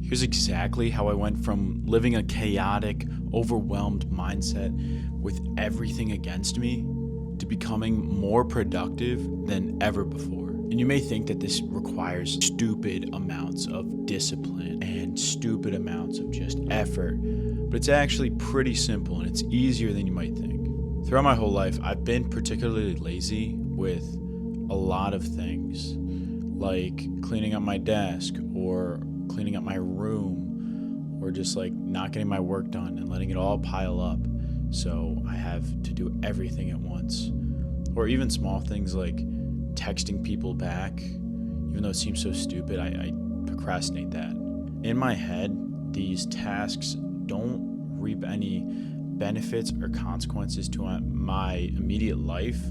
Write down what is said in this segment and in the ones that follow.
Here's exactly how I went from living a chaotic, overwhelmed mindset with everything against me to becoming more productive than ever before. And you may think that this requires stupid amounts of discipline and stupid amounts of just effort, but it's actually pretty simple and it's easier than you might think. Throughout my whole life, I've been particularly lazy with a lot of things, like cleaning up my desk or cleaning up my room, or just like not getting my work done and letting it all pile up so I have to do everything at once. Or even small things like texting people back, even though it seems so stupid, I procrastinate that. In my head, these tasks don't reap any benefits or consequences to my immediate life,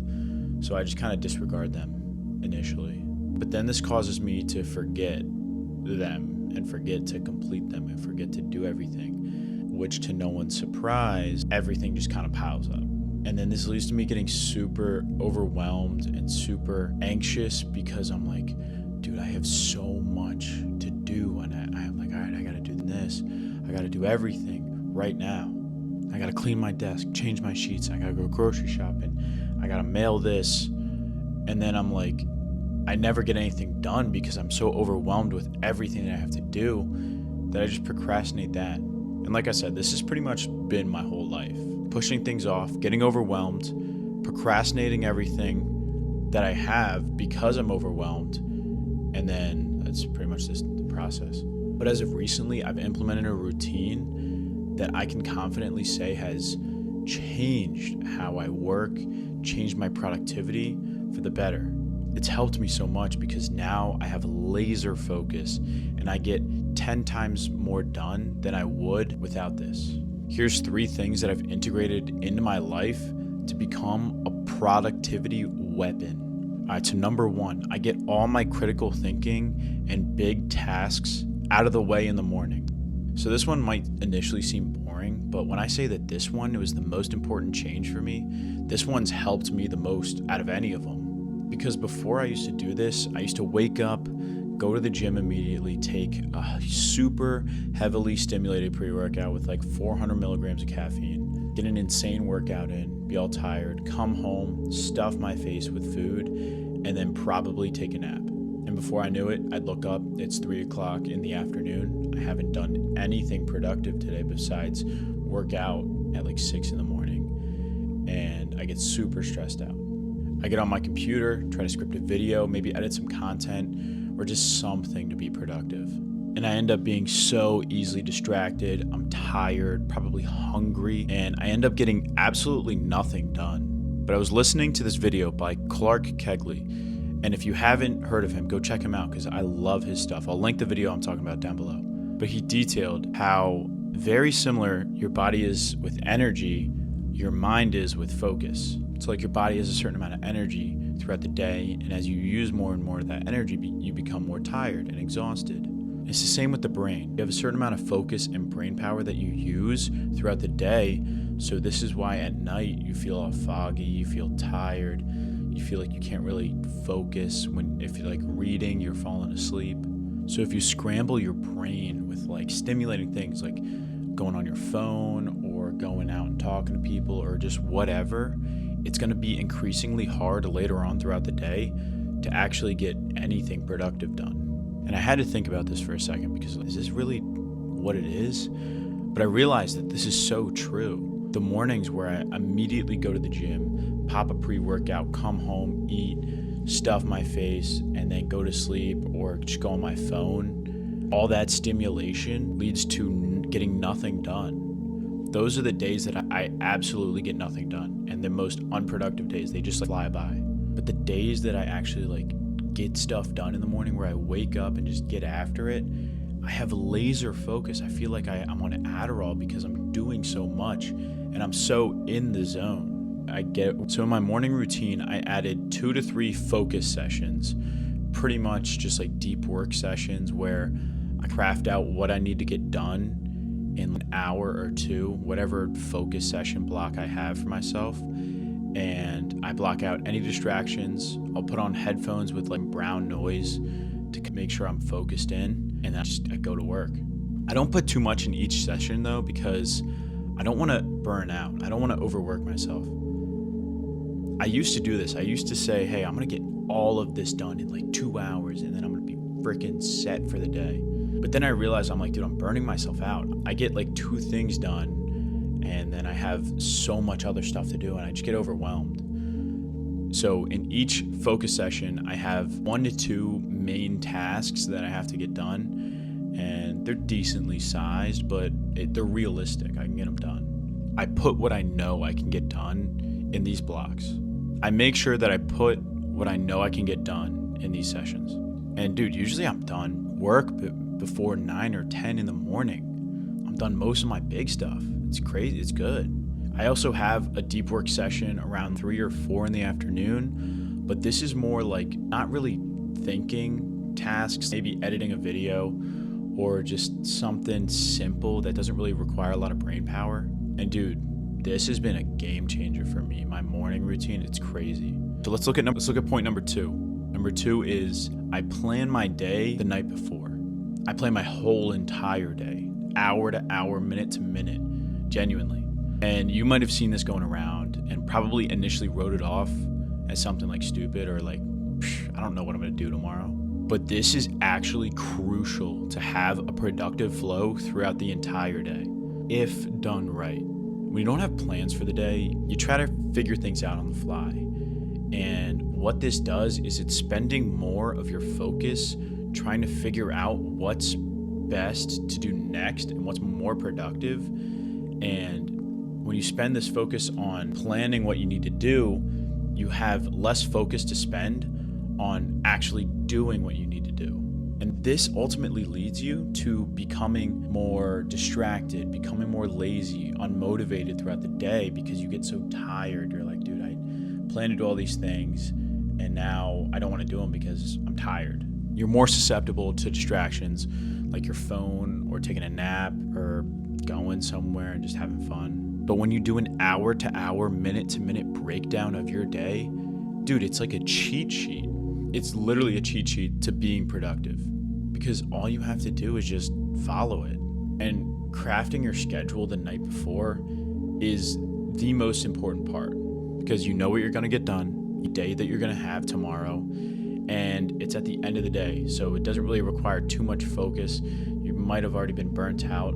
so I just kind of disregard them initially. But then this causes me to forget them and forget to complete them and forget to do everything, which to no one's surprise, everything just kind of piles up. And then this leads to me getting super overwhelmed and super anxious because I'm like, dude, I have so much to do. And I'm like, all right, I got to do this. I got to do everything right now. I got to clean my desk, change my sheets. I got to go grocery shopping. I got to mail this. And then I'm like, I never get anything done because I'm so overwhelmed with everything that I have to do that I just procrastinate that. And like I said, this has pretty much been my whole life. Pushing things off, getting overwhelmed, procrastinating everything that I have because I'm overwhelmed. And then that's pretty much the process. But as of recently, I've implemented a routine that I can confidently say has changed how I work, changed my productivity for the better. It's helped me so much because now I have laser focus and I get 10 times more done than I would without this. Here's 3 things that I've integrated into my life to become a productivity weapon. All right, so number 1, I get all my critical thinking and big tasks out of the way in the morning. So this one might initially seem boring, but when I say that this one was the most important change for me, this one's helped me the most out of any of them. Because before I used to do this, I used to wake up, go to the gym immediately, take a super heavily stimulated pre-workout with like 400 milligrams of caffeine, get an insane workout in, be all tired, come home, stuff my face with food, and then probably take a nap. And before I knew it, I'd look up, it's 3 o'clock in the afternoon. I haven't done anything productive today besides work out at like 6 in the morning, and I get super stressed out. I get on my computer, try to script a video, maybe edit some content, or just something to be productive. And I end up being so easily distracted. I'm tired, probably hungry, and I end up getting absolutely nothing done. But I was listening to this video by Clark Kegley, and if you haven't heard of him, go check him out because I love his stuff. I'll link the video I'm talking about down below. But he detailed how very similar your body is with energy, your mind is with focus. So like your body has a certain amount of energy throughout the day, and as you use more and more of that energy, you become more tired and exhausted. It's the same with the brain. You have a certain amount of focus and brain power that you use throughout the day, so this is why at night you feel all foggy, you feel tired, you feel like you can't really focus. If you're like reading, you're falling asleep. So if you scramble your brain with like stimulating things like going on your phone or going out and talking to people or just whatever, it's going to be increasingly hard later on throughout the day to actually get anything productive done. And I had to think about this for a second because is this really what it is? But I realized that this is so true. The mornings where I immediately go to the gym, pop a pre-workout, come home, eat, stuff my face, and then go to sleep or just go on my phone, all that stimulation leads to getting nothing done. Those are the days that I absolutely get nothing done, and the most unproductive days, they just fly by. But the days that I actually like get stuff done in the morning where I wake up and just get after it, I have laser focus. I feel like I'm on an Adderall because I'm doing so much and I'm so in the zone. So in my morning routine, I added 2 to 3 focus sessions, pretty much just like deep work sessions where I craft out what I need to get done in an hour or 2, whatever focus session block I have for myself. And I block out any distractions. I'll put on headphones with like brown noise to make sure I'm focused in, and then I go to work. I don't put too much in each session though, because I don't want to burn out. I don't want to overwork myself. I used to do this. I used to say, hey, I'm going to get all of this done in like 2 hours and then I'm going to be freaking set for the day. But then I realized, I'm like, dude, I'm burning myself out. I get like 2 things done and then I have so much other stuff to do and I just get overwhelmed. So in each focus session, I have 1 to 2 main tasks that I have to get done, and they're decently sized, but they're realistic. I can get them done. I put what I know I can get done in these blocks. I make sure that I put what I know I can get done in these sessions. And dude, usually I'm done work before 9 or 10 in the morning. I'm done most of my big stuff. It's crazy. It's good. I also have a deep work session around 3 or 4 in the afternoon, but this is more like not really thinking tasks, maybe editing a video or just something simple that doesn't really require a lot of brain power. And dude, this has been a game changer for me. My morning routine, it's crazy. So let's look at point number 2. Number 2 is I plan my day the night before. I plan my whole entire day, hour to hour, minute to minute, genuinely. And you might have seen this going around and probably initially wrote it off as something like stupid or like, I don't know what I'm going to do tomorrow. But this is actually crucial to have a productive flow throughout the entire day, if done right. When you don't have plans for the day, you try to figure things out on the fly. And what this does is it's spending more of your focus trying to figure out what's best to do next and what's more productive. And when you spend this focus on planning what you need to do, you have less focus to spend on actually doing what you need to do. And this ultimately leads you to becoming more distracted, becoming more lazy, unmotivated throughout the day because you get so tired. You're like, dude, I plan to do all these things and now I don't want to do them because I'm tired. You're more susceptible to distractions like your phone or taking a nap or going somewhere and just having fun. But when you do an hour to hour, minute to minute breakdown of your day, dude, it's like a cheat sheet. It's literally a cheat sheet to being productive because all you have to do is just follow it. And crafting your schedule the night before is the most important part because you know what you're going to get done, the day that you're going to have tomorrow, and it's at the end of the day. So it doesn't really require too much focus. You might have already been burnt out.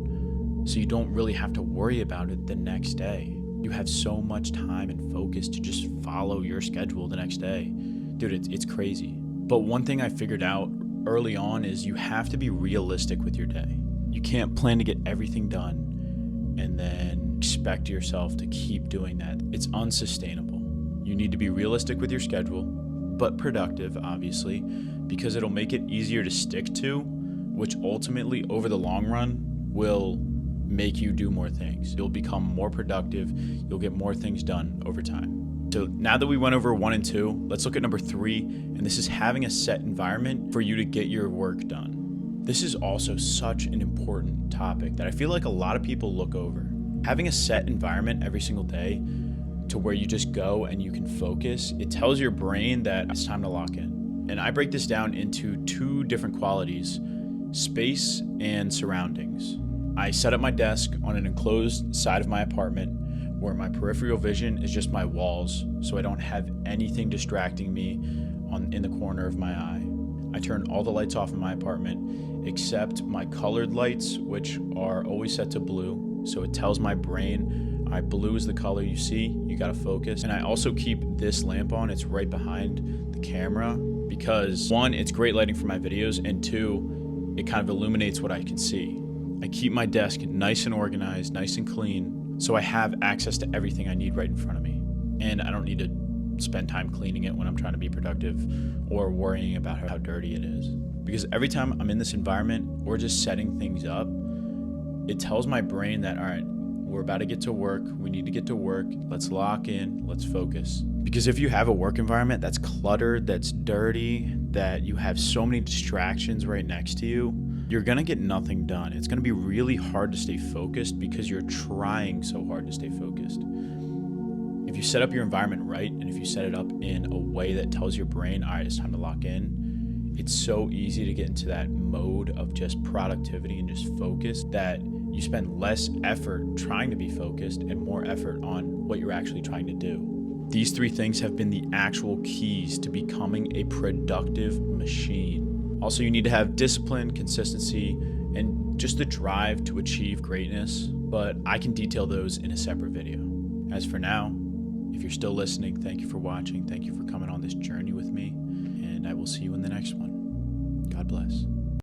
So you don't really have to worry about it the next day. You have so much time and focus to just follow your schedule the next day. Dude, it's crazy. But one thing I figured out early on is you have to be realistic with your day. You can't plan to get everything done and then expect yourself to keep doing that. It's unsustainable. You need to be realistic with your schedule, but productive, obviously, because it'll make it easier to stick to, which ultimately, over the long run, will make you do more things. You'll become more productive. You'll get more things done over time. So now that we went over 1 and 2, let's look at number 3, and this is having a set environment for you to get your work done. This is also such an important topic that I feel like a lot of people look over. Having a set environment every single day to where you just go and you can focus, it tells your brain that it's time to lock in. And I break this down into 2 different qualities, space and surroundings. I set up my desk on an enclosed side of my apartment where my peripheral vision is just my walls, so I don't have anything distracting me in the corner of my eye. I turn all the lights off in my apartment except my colored lights, which are always set to blue, so it tells my brain, all right, blue is the color you see, you gotta focus. And I also keep this lamp on, it's right behind the camera, because 1, it's great lighting for my videos, and 2, it kind of illuminates what I can see. I keep my desk nice and organized, nice and clean, so I have access to everything I need right in front of me. And I don't need to spend time cleaning it when I'm trying to be productive or worrying about how dirty it is. Because every time I'm in this environment or just setting things up, it tells my brain that, all right, we're about to get to work. We need to get to work. Let's lock in. Let's focus. Because if you have a work environment that's cluttered, that's dirty, that you have so many distractions right next to you, you're going to get nothing done. It's going to be really hard to stay focused because you're trying so hard to stay focused. If you set up your environment right, and if you set it up in a way that tells your brain, all right, it's time to lock in, it's so easy to get into that mode of just productivity and just focus that you spend less effort trying to be focused and more effort on what you're actually trying to do. These 3 things have been the actual keys to becoming a productive machine. Also, you need to have discipline, consistency, and just the drive to achieve greatness, but I can detail those in a separate video. As for now, if you're still listening, thank you for watching. Thank you for coming on this journey with me, and I will see you in the next one. God bless.